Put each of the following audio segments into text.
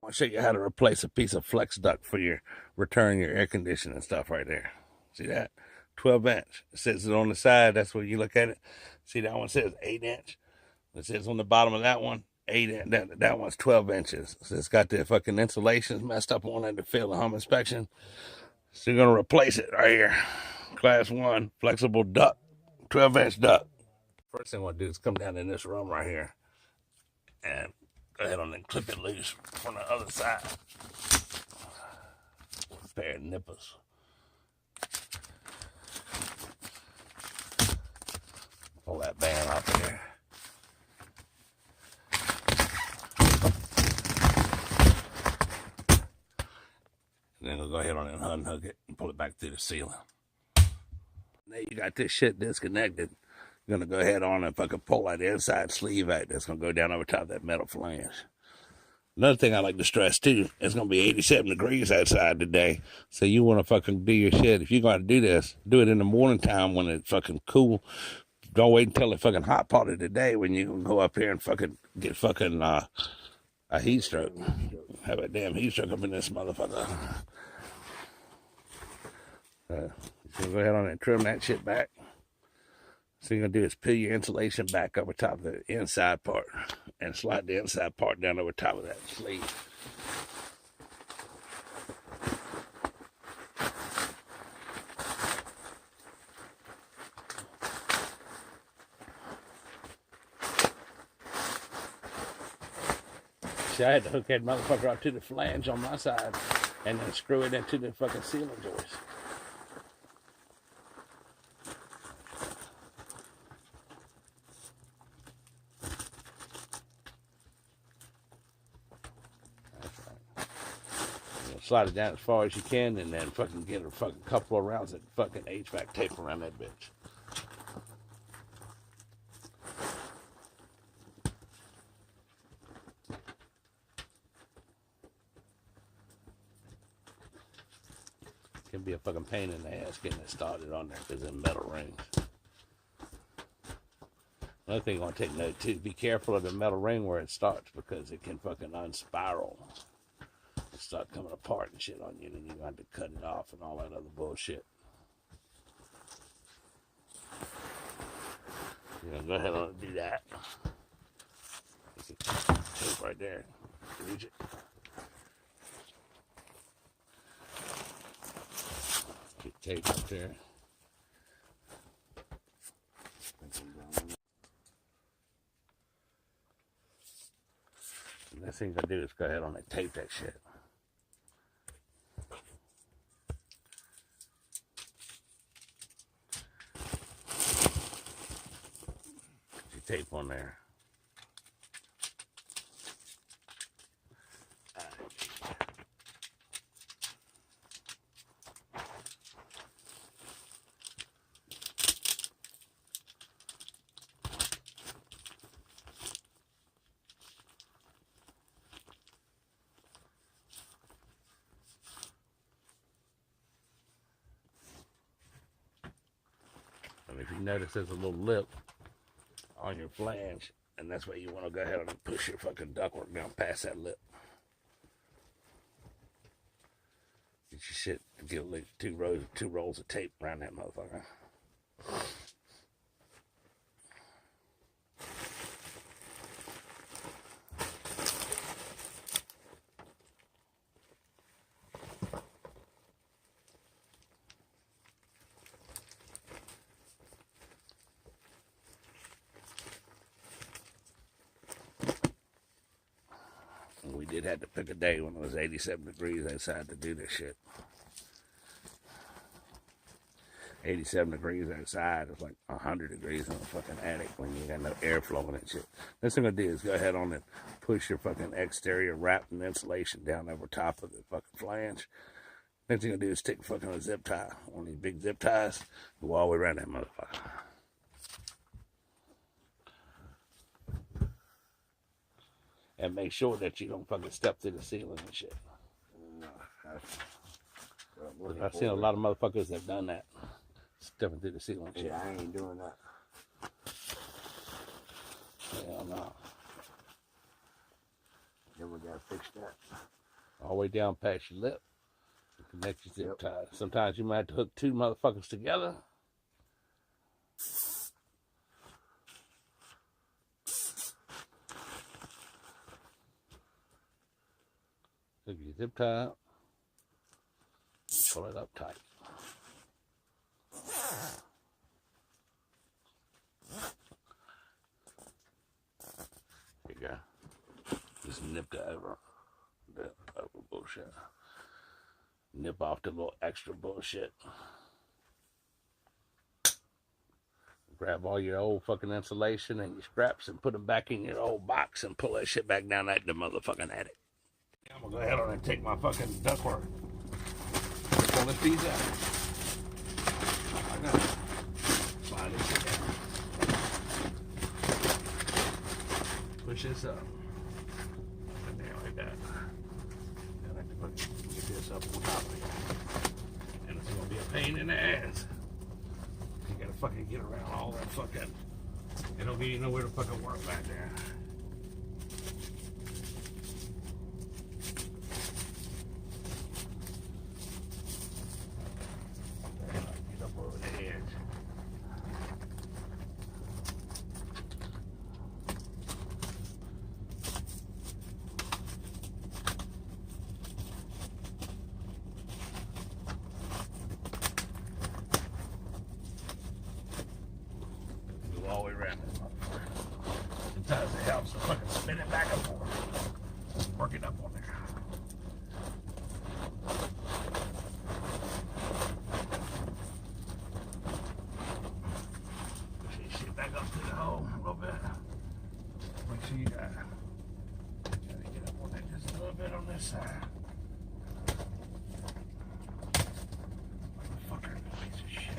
I want to show you how to replace a piece of flex duct for your return your air conditioning and stuff right there. See that? 12 inch. It says it on the side. That's where you look at it. See, that one says 8 inch. It says on the bottom of that one, 8 inch. That one's 12 inches. So it's got the fucking insulations messed up on it to fail the home inspection. So you're going to replace it right here. Class 1 flexible duct. 12 inch duct. First thing I want to do is come down in this room right here and go ahead on and clip it loose from the other side. A pair of nippers. Pull that band off there. And then we'll go ahead on and unhook it and pull it back through the ceiling. Now you got this shit disconnected. You're gonna go ahead on and fucking pull that inside sleeve out. That's gonna go down over top of that metal flange. Another thing I like to stress too, it's gonna be 87 degrees outside today. So you wanna fucking do your shit. If you're gonna do this, do it in the morning time when it's fucking cool. Don't wait until it's fucking hot part of the day when you can go up here and fucking get fucking a heat stroke. Have a damn heat stroke up in this motherfucker. So go ahead on and trim that shit back. So you're gonna do is peel your insulation back over top of the inside part and slide the inside part down over top of that sleeve. See, I had to hook that motherfucker up to the flange on my side and then screw it into the fucking ceiling joist. Slide it down as far as you can and then fucking get a fucking couple of rounds of fucking HVAC tape around that bitch. Can be a fucking pain in the ass getting it started on there because of metal rings. Another thing you want to take note too, be careful of the metal ring where it starts because it can fucking unspiral. Start coming apart and shit on you, and then you're going to have to cut it off and all that other bullshit. You're going to go ahead and do that. Tape right there. Reach it. Get tape up there. And next thing you're going to do is go ahead on and tape that shit. Tape on there. And if you notice there's a little lip on your flange, and that's why you want to go ahead and push your fucking ductwork down past that lip. Get your shit, get like two rolls of tape around that motherfucker. We did have to pick a day when it was 87 degrees outside to do this shit. 87 degrees outside is like 100 degrees in the fucking attic when you got no air flowing and shit. Next thing I'm gonna do is go ahead on and push your fucking exterior wrapped in insulation down over top of the fucking flange. Next thing I'm gonna do is take fucking a zip tie, one of these big zip ties, go all the way around that motherfucker. And make sure that you don't fucking step through the ceiling and shit. I've seen a lot of motherfuckers that have done that. Stepping through the ceiling and shit. Yeah, I ain't doing that. Hell no. Then we got fix that. All the way down past your lip. Connect your zip tie. Sometimes you might have to hook two motherfuckers together. Hook your zip tie up. Pull it up tight. There you go. Just nip that over. Over bullshit. Nip off the little extra bullshit. Grab all your old fucking insulation and your straps and put them back in your old box and pull that shit back down at the motherfucking attic. I'm gonna go ahead on and take my fucking ductwork. Pull this piece out. I got it. Slide this shit down. Push this up. And there like that. Then I have to get this up on top of it. And it's gonna be a pain in the ass. You gotta fucking get around all that fucking. It don't get you nowhere to fucking work back there. Get up over the edge. All the way around this motherfucker. Sometimes it helps to fucking spin it back and forth. Work it up on there. Push this shit back up to the hole a little bit. Make sure you got to get up on that just a little bit on this side. Motherfucker, piece of shit.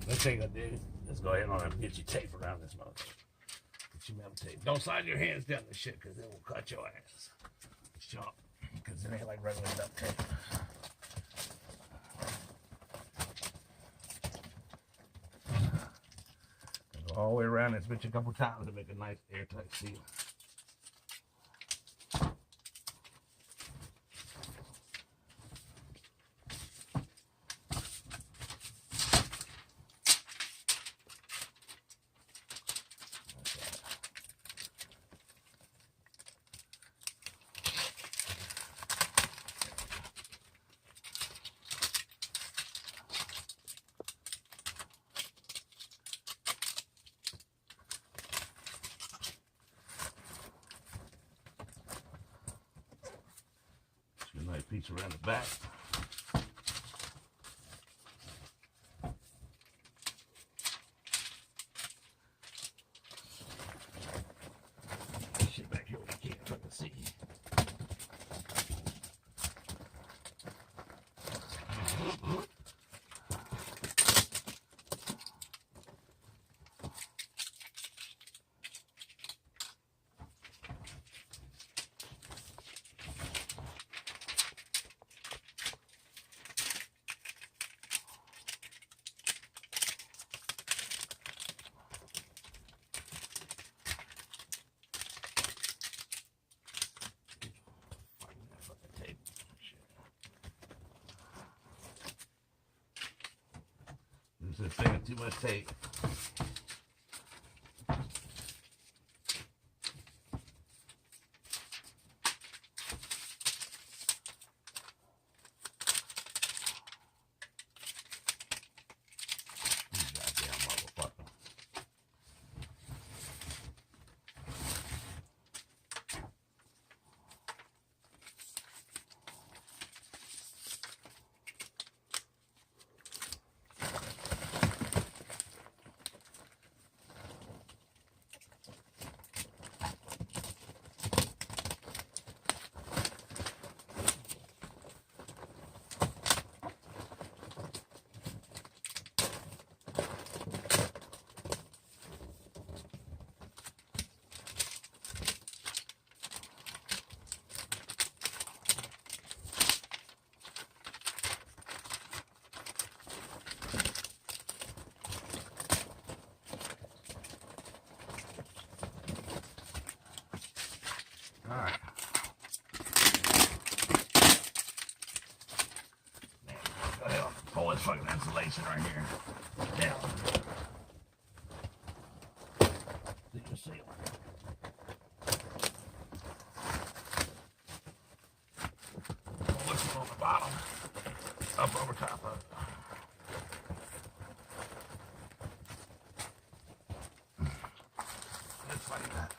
Next thing I do is go ahead on and get your tape around this motherfucker. Get your metal tape. Don't slide your hands down the shit because it will cut your ass. Sharp. Because it ain't like regular duct tape. Go all the way around this bitch a couple times to make a nice airtight seal. Nice piece around the back. Shit back here where you can't fucking see. This thing is too much tape. Goddamn motherfucker. insulation right here. Down. To your ceiling. This one on the bottom, up over top of it. Just like that.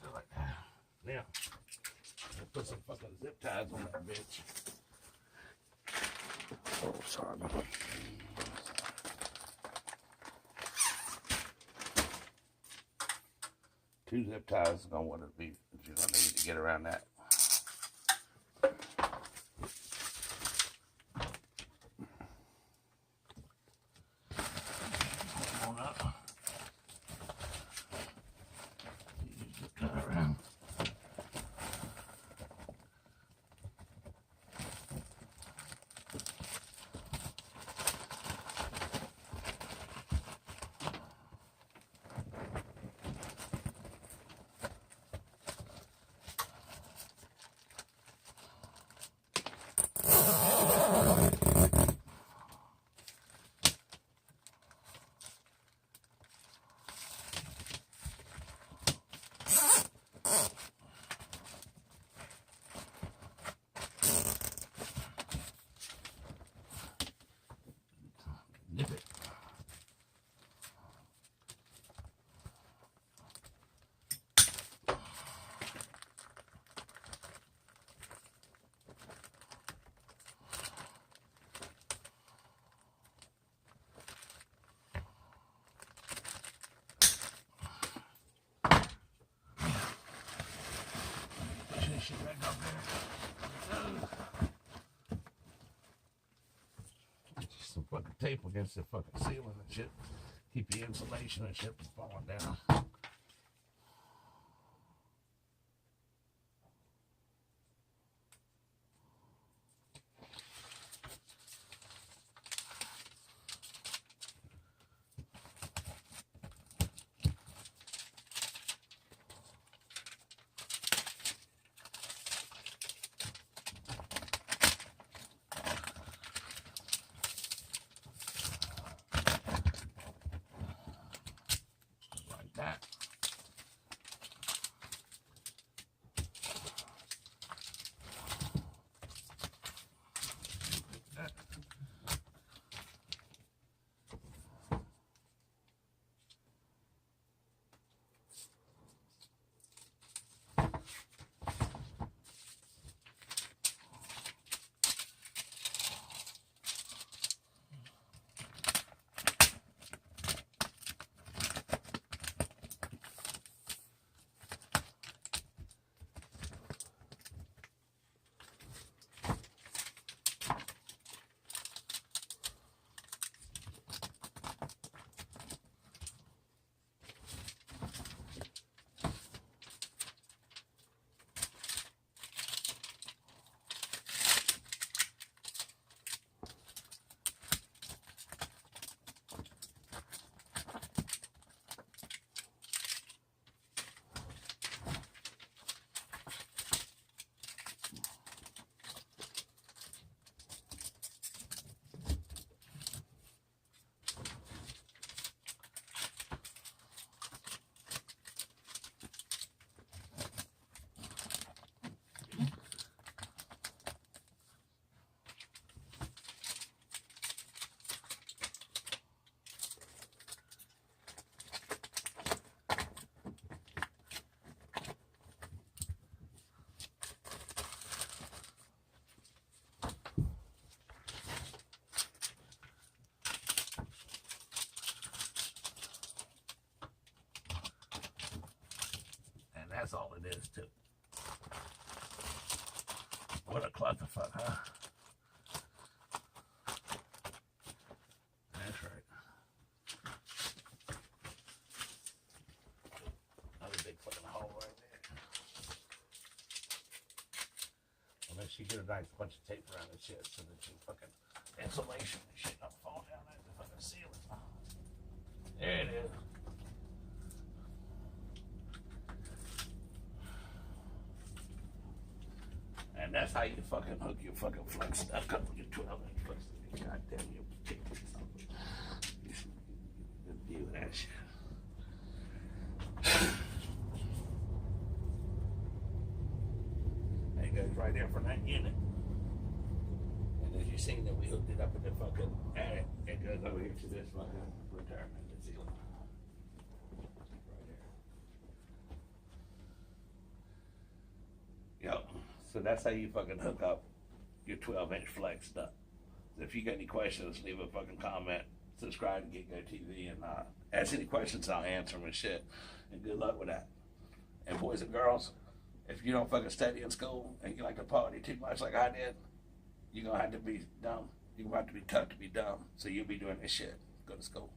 Just like that. Now, let's put some fucking zip ties on that bitch. Oh, sorry about that. Two zip ties is gonna want to be that you're gonna need to get around that. Come on up. You just cut around. Nip it. Push this shit back up there. Some fucking tape against the fucking ceiling and shit. Keep the insulation and shit from falling down. Like that. That's all it is, too. What a clusterfuck, huh? That's right. Another big fucking hole right there. Unless you get a nice bunch of tape around this shit so that you fucking insulation and shit don't fall down at the fucking ceiling. There it is. And that's how you fucking hook your fucking flex stuff up with your 12-inch flex. Goddamn, you deal with that shit. That goes right there from that unit. And as you seen that we hooked it up in the fucking attic, it goes over here to this fucking retirement ceiling. Right there. Yep. So that's how you fucking hook up your 12-inch flex stuff. So if you got any questions, leave a fucking comment, subscribe to Get Go TV, and ask any questions, I'll answer them and shit. And good luck with that. And boys and girls, if you don't fucking study in school and you like to party too much like I did, you're gonna have to be dumb. You're gonna have to be tough to be dumb. So you'll be doing this shit. Go to school.